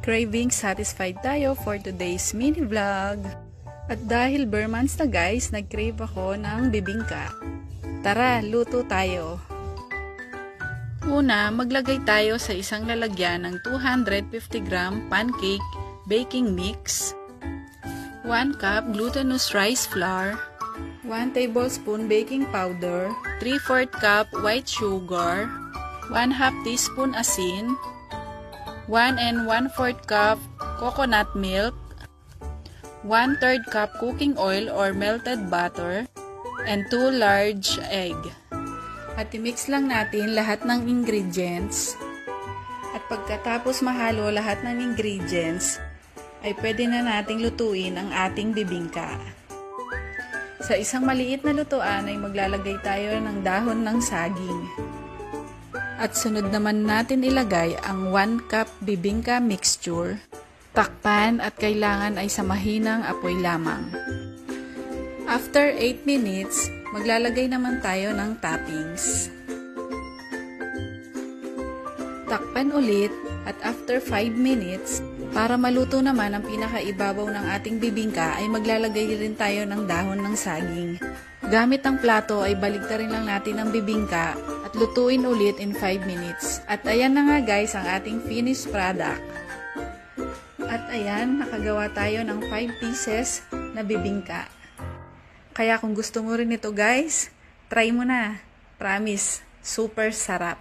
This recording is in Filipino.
Craving satisfied tayo for today's mini vlog. At dahil bare months na guys, nag-crave ako ng bibingka. Tara, luto tayo. Una, maglagay tayo sa isang lalagyan ng 250 gram pancake baking mix, 1 cup glutinous rice flour, 1 tablespoon baking powder, 3/4 cup white sugar, 1/2 teaspoon asin, 1 1/4 cup coconut milk, 1/3 cup cooking oil or melted butter, and 2 large egg. At i-mix lang natin lahat ng ingredients. At pagkatapos mahalo lahat ng ingredients, ay pwede na nating lutuin ang ating bibingka. Sa isang maliit na lutuan ay maglalagay tayo ng dahon ng saging. At sunod naman natin ilagay ang 1 cup bibingka mixture. Takpan at kailangan ay sa mahinang apoy lamang. After 8 minutes, maglalagay naman tayo ng toppings. Takpan ulit at after 5 minutes, para maluto naman ang pinakaibabaw ng ating bibingka ay maglalagay rin tayo ng dahon ng saging. Gamit ang plato ay baligtarin lang natin ang bibingka at lutuin ulit in 5 minutes. At ayan na nga guys ang ating finished product. At ayan, nakagawa tayo ng 5 pieces na bibingka. Kaya kung gusto mo rin ito guys, try mo na. Promise, super sarap.